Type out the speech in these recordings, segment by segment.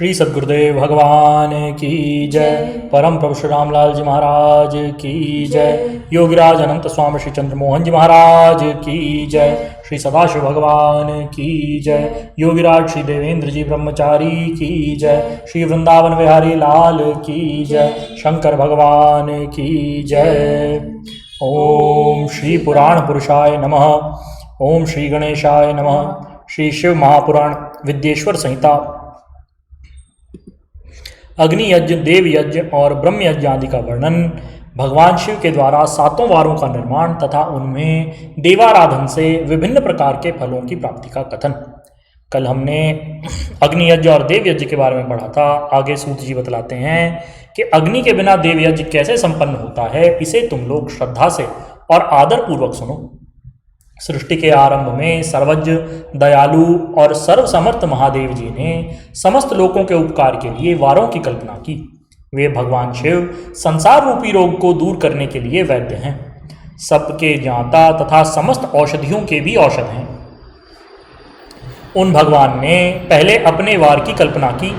श्री सद्गुरुदेव भगवान की जय। परम प्रभु श्री रामलाल जी महाराज की जय। योगीराज अनंत स्वामी श्री चंद्रमोहन जी महाराज की जय। श्री सदाशिव भगवान की जय। योगीराज श्री देवेंद्र जी ब्रह्मचारी की जय। श्री वृंदावन विहारी लाल की जय। शंकर भगवान की जय। ओम श्री पुराण पुरुषाय नमः। ओम श्री गणेशाय नमः। श्री शिव महापुराण विद्येश्वर संहिता अग्नि यज्ञ, देव यज्ञ और ब्रह्म यज्ञ आदि का वर्णन, भगवान शिव के द्वारा सातों वारों का निर्माण तथा उनमें देवाराधन से विभिन्न प्रकार के फलों की प्राप्ति का कथन। कल हमने अग्नि यज्ञ और देव यज्ञ के बारे में पढ़ा था। आगे सूत जी बतलाते हैं कि अग्नि के बिना देव यज्ञ कैसे संपन्न होता है। इसे तुम लोग श्रद्धा से और आदर पूर्वक सुनो। सृष्टि के आरंभ में सर्वज्ञ, दयालु और सर्वसमर्थ महादेव जी ने समस्त लोगों के उपकार के लिए वारों की कल्पना की। वे भगवान शिव संसार रूपी रोग को दूर करने के लिए वैद्य हैं, सबके ज्ञाता तथा समस्त औषधियों के भी औषध हैं। उन भगवान ने पहले अपने वार की कल्पना की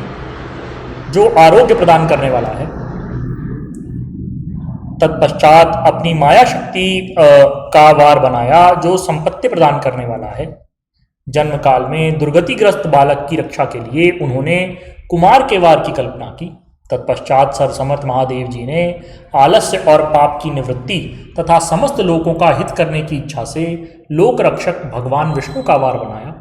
जो आरोग्य प्रदान करने वाला है। तत्पश्चात अपनी माया शक्ति का वार बनाया जो संपत्ति प्रदान करने वाला है। जन्म काल में दुर्गतिग्रस्त बालक की रक्षा के लिए उन्होंने कुमार के वार की कल्पना की। तत्पश्चात सर्वसमर्थ महादेव जी ने आलस्य और पाप की निवृत्ति तथा समस्त लोगों का हित करने की इच्छा से लोक रक्षक भगवान विष्णु का वार बनाया।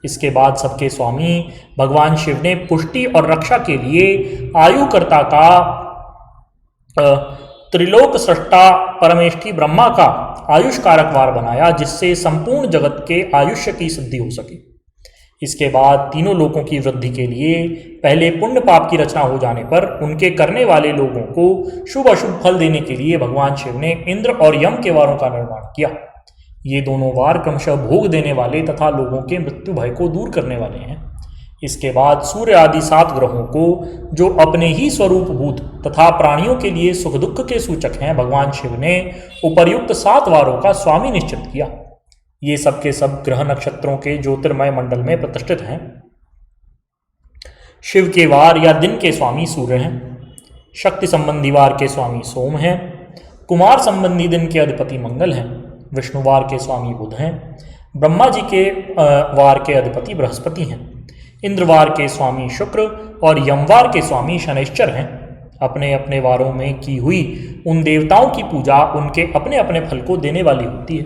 इसके बाद सबके स्वामी भगवान शिव ने पुष्टि और रक्षा के लिए आयुकर्ता का त्रिलोक सृष्टा परमेष्ठी ब्रह्मा का आयुष कारक वार बनाया, जिससे संपूर्ण जगत के आयुष्य की सिद्धि हो सके। इसके बाद तीनों लोकों की वृद्धि के लिए पहले पुण्य पाप की रचना हो जाने पर उनके करने वाले लोगों को शुभ अशुभ फल देने के लिए भगवान शिव ने इंद्र और यम के वारों का निर्माण किया। ये दोनों वार क्रमशः भोग देने वाले तथा लोगों के मृत्यु भय को दूर करने वाले हैं। इसके बाद सूर्य आदि 7 ग्रहों को, जो अपने ही स्वरूप भूत तथा प्राणियों के लिए सुख दुख के सूचक हैं, भगवान शिव ने उपर्युक्त 7 वारों का स्वामी निश्चित किया। ये सब के सब ग्रह नक्षत्रों के ज्योतिर्मय मंडल में प्रतिष्ठित हैं। शिव के वार या दिन के स्वामी सूर्य हैं। शक्ति संबंधी वार के स्वामी सोम हैं। कुमार संबंधी दिन के अधिपति मंगल हैं। विष्णुवार के स्वामी बुध हैं। ब्रह्मा जी के वार के अधिपति बृहस्पति हैं। इंद्रवार के स्वामी शुक्र और यमवार के स्वामी शनैश्चर हैं। अपने अपने वारों में की हुई उन देवताओं की पूजा उनके अपने अपने फल को देने वाली होती है।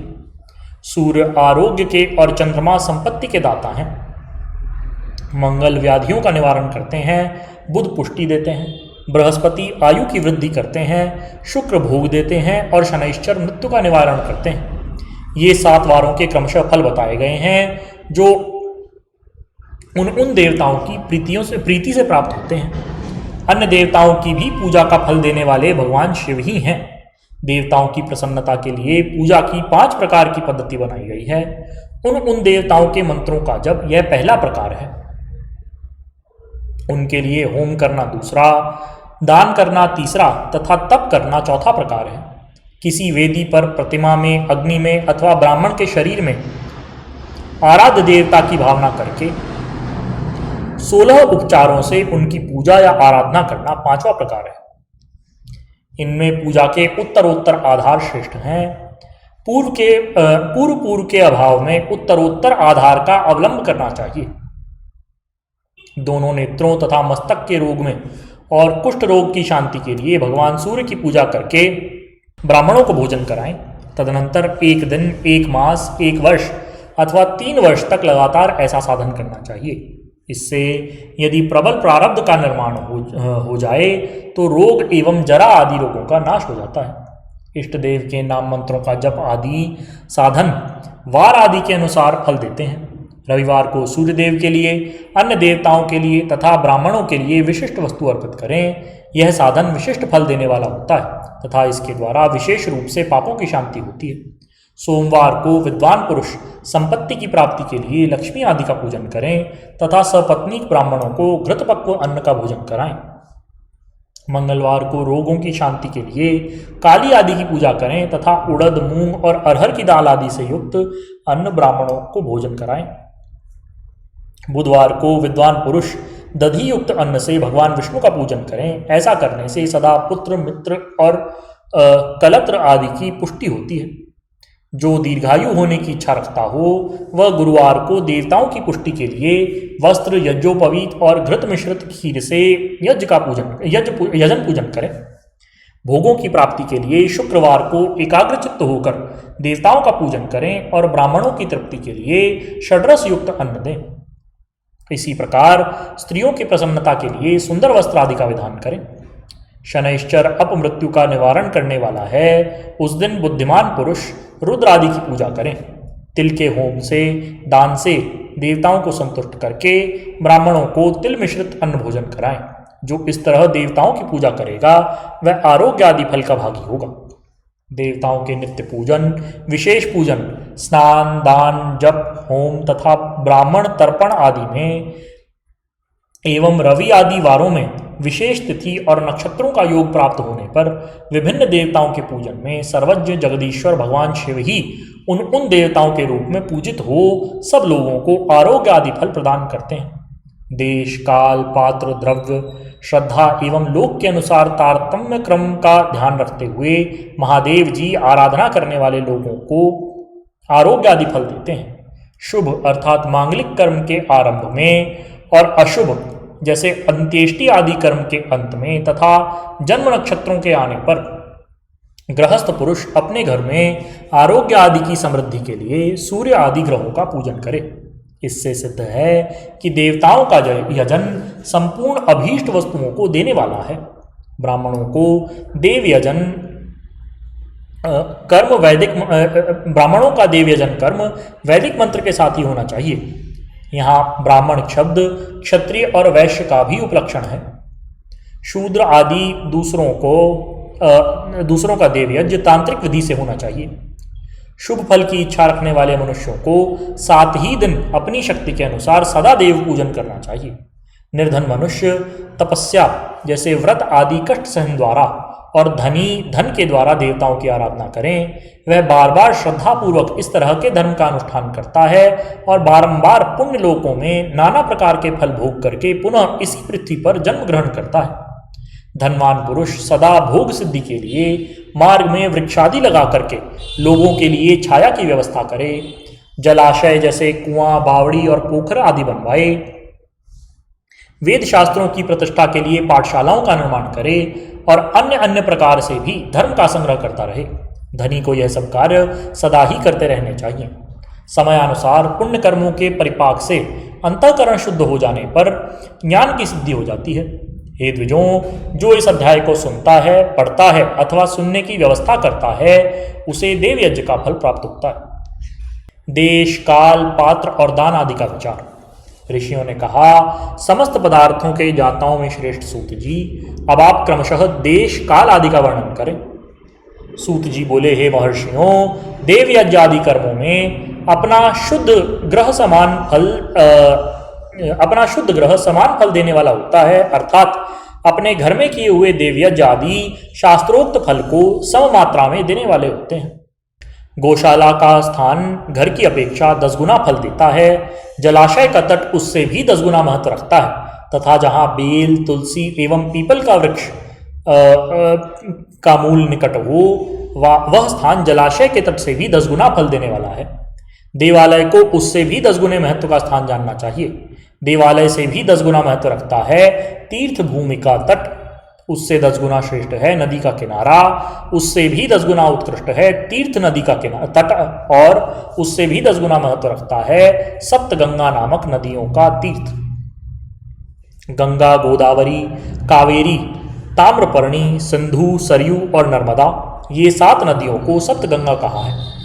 सूर्य आरोग्य के और चंद्रमा संपत्ति के दाता हैं। मंगल व्याधियों का निवारण करते हैं। बुध पुष्टि देते हैं। बृहस्पति आयु की वृद्धि करते हैं। शुक्र भोग देते हैं और शनैश्चर मृत्यु का निवारण करते हैं। ये 7 वारों के क्रमशः फल बताए गए हैं जो उन देवताओं की प्रीति से प्राप्त होते हैं। अन्य देवताओं की भी पूजा का फल देने वाले भगवान शिव ही हैं। देवताओं की प्रसन्नता के लिए पूजा की 5 प्रकार की पद्धति बनाई गई है। उन देवताओं के मंत्रों का जप यह पहला प्रकार है। उनके लिए होम करना दूसरा, दान करना तीसरा तथा तप करना चौथा प्रकार है। किसी वेदी पर, प्रतिमा में, अग्नि में अथवा ब्राह्मण के शरीर में आराध्य देवता की भावना करके 16 उपचारों से उनकी पूजा या आराधना करना 5वां प्रकार है। इनमें पूजा के उत्तरोत्तर आधार श्रेष्ठ हैं। पूर्व के अभाव में उत्तरोत्तर आधार का अवलंब करना चाहिए। दोनों नेत्रों तथा मस्तक के रोग में और कुष्ठ रोग की शांति के लिए भगवान सूर्य की पूजा करके ब्राह्मणों को भोजन कराएं। तदनंतर 1 दिन, 1 मास, 1 वर्ष अथवा 3 वर्ष तक लगातार ऐसा साधन करना चाहिए। इससे यदि प्रबल प्रारब्ध का निर्माण हो जाए तो रोग एवं जरा आदि रोगों का नाश हो जाता है। इष्ट देव के नाम मंत्रों का जप आदि साधन वार आदि के अनुसार फल देते हैं। रविवार को सूर्य देव के लिए, अन्य देवताओं के लिए तथा ब्राह्मणों के लिए विशिष्ट वस्तु अर्पित करें। यह साधन विशिष्ट फल देने वाला होता है तथा इसके द्वारा विशेष रूप से पापों की शांति होती है। सोमवार को विद्वान पुरुष संपत्ति की प्राप्ति के लिए लक्ष्मी आदि का पूजन करें तथा सपत्नीक ब्राह्मणों को घृतपक्व अन्न का भोजन कराएं। मंगलवार को रोगों की शांति के लिए काली आदि की पूजा करें तथा उड़द, मूंग और अरहर की दाल आदि से युक्त अन्न ब्राह्मणों को भोजन कराएं। बुधवार को विद्वान पुरुष दधि युक्त अन्न से भगवान विष्णु का पूजन करें। ऐसा करने से सदा पुत्र, मित्र और कलत्र आदि की पुष्टि होती है। जो दीर्घायु होने की इच्छा रखता हो वह गुरुवार को देवताओं की पुष्टि के लिए वस्त्र, यज्ञोपवीत और घृत मिश्रित खीर से यजन पूजन करें। भोगों की प्राप्ति के लिए शुक्रवार को एकाग्रचित्त होकर देवताओं का पूजन करें और ब्राह्मणों की तृप्ति के लिए षड्रस युक्त अन्न दें। इसी प्रकार स्त्रियों की प्रसन्नता के लिए सुंदर वस्त्र आदि का विधान करें। शनैश्चर अपमृत्यु का निवारण करने वाला है। उस दिन बुद्धिमान पुरुष रुद्र आदि की पूजा करें। तिल के होम से, दान से देवताओं को संतुष्ट करके ब्राह्मणों को तिल मिश्रित अन्न भोजन कराएं। जो इस तरह देवताओं की पूजा करेगा वह आरोग्य आदि फल का भागी होगा। देवताओं के नित्य पूजन, विशेष पूजन, स्नान, दान, जप, होम तथा ब्राह्मण तर्पण आदि में एवं रवि आदि वारों में विशेष तिथि और नक्षत्रों का योग प्राप्त होने पर विभिन्न देवताओं के पूजन में सर्वज्ञ जगदीश्वर भगवान शिव ही उन देवताओं के रूप में पूजित हो सब लोगों को आरोग्य आदि फल प्रदान करते हैं। देश, काल, पात्र, द्रव्य, श्रद्धा एवं लोक के अनुसार तारतम्य क्रम का ध्यान रखते हुए महादेव जी आराधना करने वाले लोगों को आरोग्य आदि फल देते हैं। शुभ अर्थात मांगलिक कर्म के आरंभ में और अशुभ जैसे अंत्येष्टि आदि कर्म के अंत में तथा जन्म नक्षत्रों के आने पर गृहस्थ पुरुष अपने घर में आरोग्य आदि की समृद्धि के लिए सूर्य आदि ग्रहों का पूजन करे। इससे सिद्ध है कि देवताओं का यजन संपूर्ण अभीष्ट वस्तुओं को देने वाला है। ब्राह्मणों को देव यजन कर्म वैदिक ब्राह्मणों का देव यजन कर्म वैदिक मंत्र के साथ ही होना चाहिए। यहाँ ब्राह्मण शब्द क्षत्रिय और वैश्य का भी उपलक्षण है। शूद्र आदि दूसरों का देव यज्ञ तांत्रिक विधि से होना चाहिए। शुभ फल की इच्छा रखने वाले मनुष्यों को 7 ही दिन अपनी शक्ति के अनुसार सदा देव पूजन करना चाहिए। निर्धन मनुष्य तपस्या जैसे व्रत आदि कष्ट सहन द्वारा और धन के द्वारा देवताओं की आराधना करें। वह बार बार श्रद्धापूर्वक इस तरह के धर्म का अनुष्ठान करता है और बारंबार पुण्य लोकों में नाना प्रकार के फल भोग करके पुनः इसी पृथ्वी पर जन्म ग्रहण करता है। धनवान पुरुष सदा भोग सिद्धि के लिए मार्ग में वृक्षादि लगा करके लोगों के लिए छाया की व्यवस्था करे। जलाशय जैसे कुआं, बावड़ी और पोखर आदि बनवाए। वेद शास्त्रों की प्रतिष्ठा के लिए पाठशालाओं का निर्माण करे और अन्य प्रकार से भी धर्म का संग्रह करता रहे। धनी को यह सब कार्य सदा ही करते रहने चाहिए। समयानुसार पुण्य कर्मों के परिपाक से अंतःकरण शुद्ध हो जाने पर ज्ञान की सिद्धि हो जाती है। हे द्विजों, जो इस अध्याय को सुनता है, पढ़ता है अथवा सुनने की व्यवस्था करता है उसे देव यज्ञ का फल प्राप्त होता है। देश, काल, पात्र और दान आदि का विचार। ऋषियों ने कहा, समस्त पदार्थों के ज्ञाताओं में श्रेष्ठ सूत जी, अब आप क्रमशः देश, काल आदि का वर्णन करें। सूत जी बोले, हे महर्षियों, देव यज्ञ आदि कर्मों में अपना शुद्ध ग्रह समान फल देने वाला होता है। अर्थात अपने घर में किए हुए देव यज्ञ आदि शास्त्रोक्त फल को सम मात्रा में देने वाले होते हैं। गौशाला का स्थान घर की अपेक्षा 10 गुना फल देता है। जलाशय का तट उससे भी 10 गुना महत्व रखता है तथा जहाँ बेल, तुलसी एवं पीपल का वृक्ष का मूल निकट हो वह स्थान जलाशय के तट से भी 10 गुना फल देने वाला है। देवालय को उससे भी 10 गुने महत्व का स्थान जानना चाहिए। देवालय से भी 10 गुना महत्व रखता है तीर्थ भूमि का तट, उससे 10 गुना श्रेष्ठ है नदी का किनारा, उससे भी 10 गुना उत्कृष्ट है तीर्थ नदी का तट, और उससे भी 10 गुना महत्व रखता है सप्तगंगा नामक नदियों का तीर्थ। गंगा, गोदावरी, कावेरी, ताम्रपर्णी, सिंधु, सरयू और नर्मदा, ये 7 नदियों को सप्तगंगा कहा है।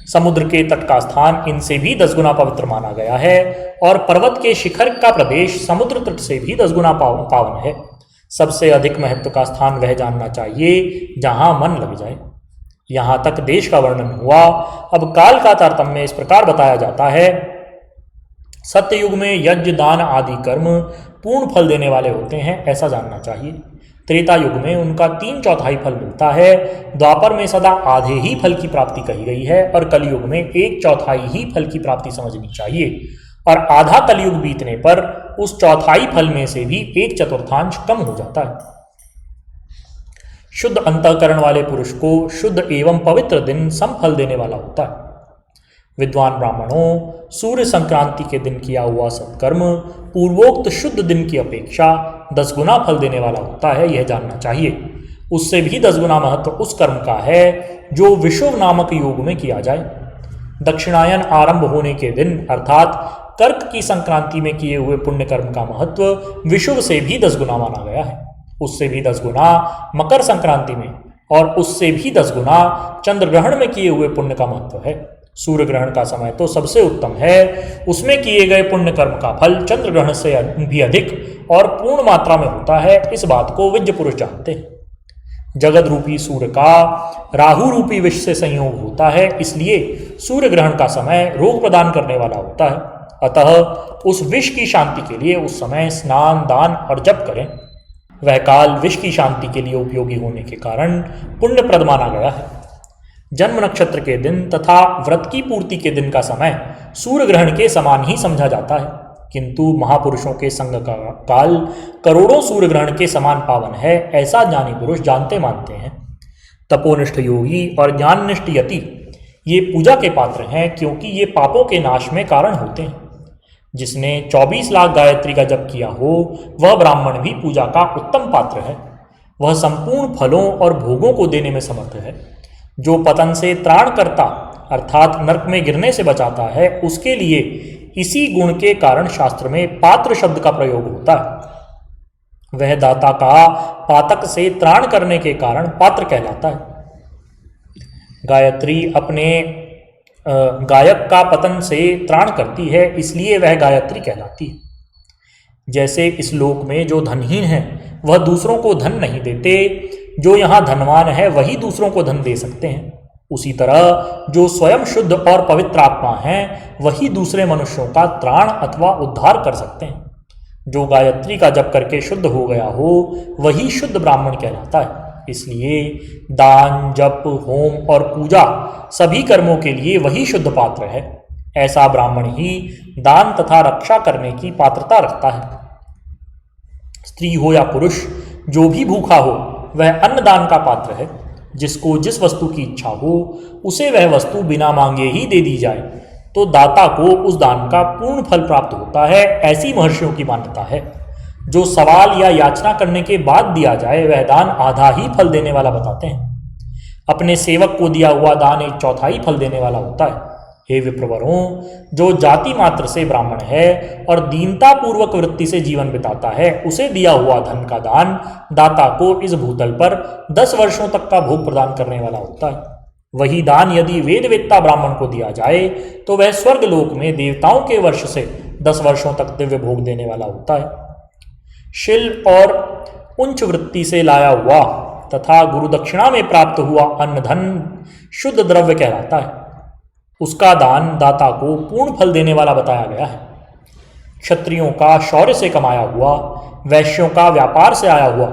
समुद्र के तट का स्थान इनसे भी 10 गुना पवित्र माना गया है और पर्वत के शिखर का प्रदेश समुद्र तट से भी 10 गुना पावन है। सबसे अधिक महत्व का स्थान वह जानना चाहिए जहां मन लग जाए। यहाँ तक देश का वर्णन हुआ। अब काल का तारतम्य इस प्रकार बताया जाता है। सत्ययुग में यज्ञ, दान आदि कर्म पूर्ण फल देने वाले होते हैं, ऐसा जानना चाहिए। त्रेता युग में उनका 3/4 फल मिलता है। द्वापर में सदा आधे ही फल की प्राप्ति कही गई है और कलयुग में 1/4 ही फल की प्राप्ति समझनी चाहिए और आधा कलयुग बीतने पर उस चौथाई फल में से भी 1/4 कम हो जाता है। शुद्ध अंतःकरण वाले पुरुष को शुद्ध एवं पवित्र दिन सम फल देने वाला होता है। विद्वान ब्राह्मणों, सूर्य संक्रांति के दिन किया हुआ सत्कर्म पूर्वोक्त शुद्ध दिन की अपेक्षा 10 गुना फल देने वाला होता है, यह जानना चाहिए। उससे भी 10 गुना महत्व उस कर्म का है जो विषुव नामक योग में किया जाए। दक्षिणायन आरंभ होने के दिन अर्थात कर्क की संक्रांति में किए हुए पुण्य कर्म का महत्व विषुव से भी 10 गुना माना गया है। उससे भी 10 गुना मकर संक्रांति में और उससे भी 10 गुना चंद्र ग्रहण में किए हुए पुण्य का महत्व है। सूर्य ग्रहण का समय तो सबसे उत्तम है, उसमें किए गए पुण्य कर्म का फल चंद्र ग्रहण से भी अधिक और पूर्ण मात्रा में होता है। इस बात को विज्ञ पुरुष जानते हैं। जगत रूपी सूर्य का राहु रूपी विष से संयोग होता है, इसलिए सूर्य ग्रहण का समय रोग प्रदान करने वाला होता है। अतः उस विष की शांति के लिए उस समय स्नान, दान और जप करें। वह काल विष की शांति के लिए उपयोगी होने के कारण पुण्यप्रद माना गया है। जन्म नक्षत्र के दिन तथा व्रत की पूर्ति के दिन का समय सूर्य ग्रहण के समान ही समझा जाता है, किंतु महापुरुषों के संग का काल करोड़ों सूर्य ग्रहण के समान पावन है, ऐसा ज्ञानी पुरुष जानते मानते हैं। तपोनिष्ठ योगी और ज्ञाननिष्ठ यति ये पूजा के पात्र हैं, क्योंकि ये पापों के नाश में कारण होते हैं। जिसने 24 लाख गायत्री का जप किया हो वह ब्राह्मण भी पूजा का उत्तम पात्र है। वह संपूर्ण फलों और भोगों को देने में समर्थ है। जो पतन से त्राण करता अर्थात नरक में गिरने से बचाता है, उसके लिए इसी गुण के कारण शास्त्र में पात्र शब्द का प्रयोग होता है। वह दाता का पातक से त्राण करने के कारण पात्र कहलाता है। गायत्री अपने गायक का पतन से त्राण करती है, इसलिए वह गायत्री कहलाती है। जैसे इस लोक में जो धनहीन है वह दूसरों को धन नहीं देते, जो यहाँ धनवान है वही दूसरों को धन दे सकते हैं, उसी तरह जो स्वयं शुद्ध और पवित्र आत्मा हैं वही दूसरे मनुष्यों का त्राण अथवा उद्धार कर सकते हैं। जो गायत्री का जप करके शुद्ध हो गया हो वही शुद्ध ब्राह्मण कहलाता है। इसलिए दान, जप, होम और पूजा सभी कर्मों के लिए वही शुद्ध पात्र है। ऐसा ब्राह्मण ही दान तथा रक्षा करने की पात्रता रखता है। स्त्री हो या पुरुष, जो भी भूखा हो वह अन्नदान का पात्र है। जिसको जिस वस्तु की इच्छा हो उसे वह वस्तु बिना मांगे ही दे दी जाए तो दाता को उस दान का पूर्ण फल प्राप्त होता है, ऐसी महर्षियों की मान्यता है। जो सवाल या याचना करने के बाद दिया जाए वह दान आधा ही फल देने वाला बताते हैं। अपने सेवक को दिया हुआ दान 1/4 फल देने वाला होता है। हे विप्रवरों, जो जाति मात्र से ब्राह्मण है और दीनता पूर्वक वृत्ति से जीवन बिताता है, उसे दिया हुआ धन का दान दाता को इस भूतल पर 10 वर्षों तक का भोग प्रदान करने वाला होता है। वही दान यदि वेद वेत्ता ब्राह्मण को दिया जाए तो वह स्वर्ग लोक में देवताओं के वर्ष से 10 वर्षों तक दिव्य भोग देने वाला होता है। शिल और उच्च वृत्ति से लाया हुआ तथा गुरु दक्षिणा में प्राप्त हुआ अन्न धन शुद्ध द्रव्य कहलाता है। उसका दान दाता को पूर्ण फल देने वाला बताया गया है। क्षत्रियों का शौर्य से कमाया हुआ, वैश्यों का व्यापार से आया हुआ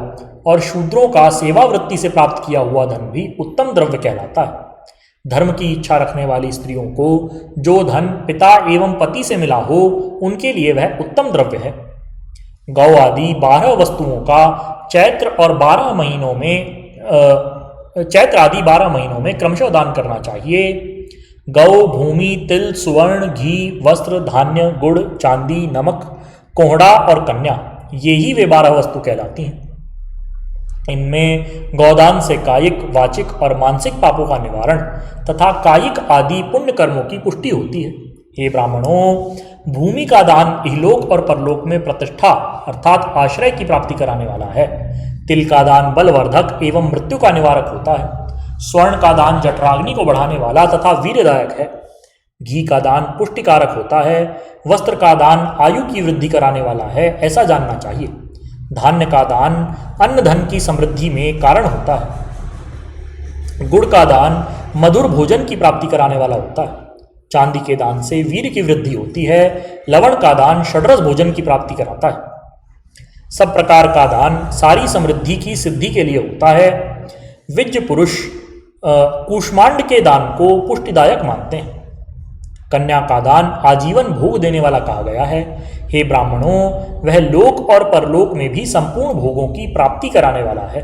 और शूद्रों का सेवा वृत्ति से प्राप्त किया हुआ धन भी उत्तम द्रव्य कहलाता है। धर्म की इच्छा रखने वाली स्त्रियों को जो धन पिता एवं पति से मिला हो उनके लिए वह उत्तम द्रव्य है। गौ आदि 12 वस्तुओं का चैत्र आदि 12 महीनों में क्रमशः दान करना चाहिए। गौ, भूमि, तिल, सुवर्ण, घी, वस्त्र, धान्य, गुड़, चांदी, नमक, कोहड़ा और कन्या, ये ही वे 12 वस्तु कहलाती हैं। इनमें गौदान से कायिक, वाचिक और मानसिक पापों का निवारण तथा कायिक आदि पुण्य कर्मों की पुष्टि होती है। हे ब्राह्मणों, भूमि का दान इहलोक और परलोक में प्रतिष्ठा अर्थात आश्रय की प्राप्ति कराने वाला है। तिल का दान बलवर्धक एवं मृत्यु का निवारक होता है। स्वर्ण का दान जठराग्नि को बढ़ाने वाला तथा वीरदायक है। घी का दान पुष्टिकारक होता है। वस्त्र का दान आयु की वृद्धि कराने वाला है, ऐसा जानना चाहिए। धान्य का दान अन्न धन की समृद्धि में कारण होता है। गुड़ का दान मधुर भोजन की प्राप्ति कराने वाला होता है। चांदी के दान से वीर की वृद्धि होती है। लवण का दान षड्रस भोजन की प्राप्ति कराता है। सब प्रकार का दान सारी समृद्धि की सिद्धि के लिए होता है। विज्ञ पुरुष कूष्मांड के दान को पुष्टिदायक मानते हैं। कन्या का दान आजीवन भोग देने वाला कहा गया है। हे ब्राह्मणों, वह लोक और परलोक में भी संपूर्ण भोगों की प्राप्ति कराने वाला है।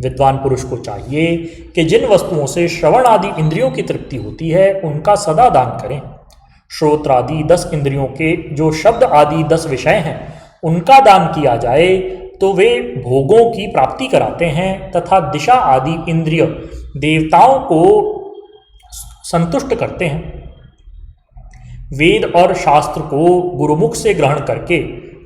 विद्वान पुरुष को चाहिए कि जिन वस्तुओं से श्रवण आदि इंद्रियों की तृप्ति होती है उनका सदा दान करें। श्रोत्र आदि 10 इंद्रियों के जो शब्द आदि 10 विषय हैं उनका दान किया जाए तो वे भोगों की प्राप्ति कराते हैं तथा दिशा आदि इंद्रिय देवताओं को संतुष्ट करते हैं। वेद और शास्त्र को गुरुमुख से ग्रहण करके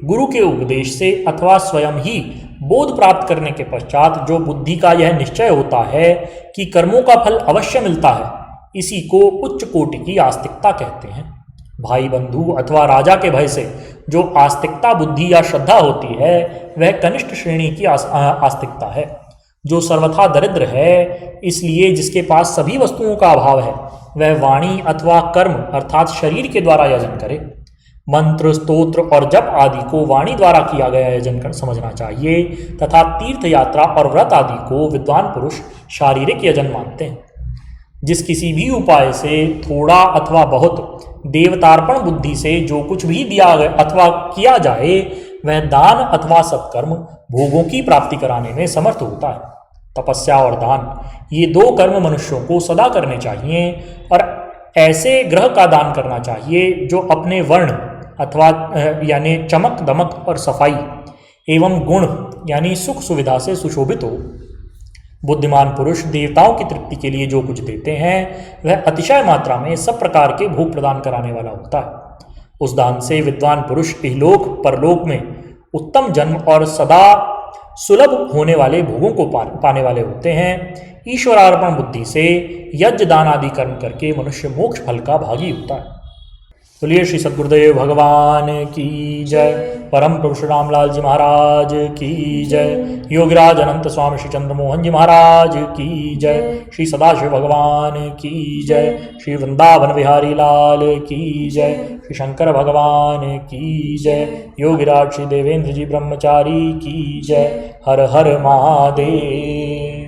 गुरु के उपदेश से अथवा स्वयं ही बोध प्राप्त करने के पश्चात जो बुद्धि का यह निश्चय होता है कि कर्मों का फल अवश्य मिलता है, इसी को उच्च कोटि की आस्तिकता कहते हैं। भाई बंधु अथवा राजा के भय से जो आस्तिकता बुद्धि या श्रद्धा होती है वह कनिष्ठ श्रेणी की आस्तिकता है। जो सर्वथा दरिद्र है, इसलिए जिसके पास सभी वस्तुओं का अभाव है, वह वाणी अथवा कर्म अर्थात शरीर के द्वारा यजन करे। मंत्र, स्तोत्र और जप आदि को वाणी द्वारा किया गया यजन कर समझना चाहिए तथा तीर्थ यात्रा और व्रत आदि को विद्वान पुरुष शारीरिक यजन मानते हैं। जिस किसी भी उपाय से थोड़ा अथवा बहुत देवतार्पण बुद्धि से जो कुछ भी दिया अथवा किया जाए वह दान अथवा सत्कर्म भोगों की प्राप्ति कराने में समर्थ होता है। तपस्या और दान ये 2 कर्म मनुष्यों को सदा करने चाहिए और ऐसे ग्रह का दान करना चाहिए जो अपने वर्ण अथवा यानी चमक दमक और सफाई एवं गुण यानी सुख सुविधा से सुशोभित हो। बुद्धिमान पुरुष देवताओं की तृप्ति के लिए जो कुछ देते हैं वह अतिशय मात्रा में सब प्रकार के भोग प्रदान कराने वाला होता है। उस दान से विद्वान पुरुष इहलोक परलोक में उत्तम जन्म और सदा सुलभ होने वाले भोगों को पाने वाले होते हैं। ईश्वरार्पण बुद्धि से यज्ञ दान आदि कर्म करके मनुष्य मोक्ष फल का भागी होता है। बोलिए श्री सद्गुरुदेव भगवान की जय। परम पुरुष रामलाल जी महाराज की जय। योगराज अनंत स्वामी श्री चंद्रमोहन जी महाराज की जय। श्री सदाशिव भगवान की जय। श्री वृंदावन बिहारी लाल की जय। श्री शंकर भगवान की जय। योगिराज श्री देवेंद्र जी ब्रह्मचारी की जय। हर हर महादेव।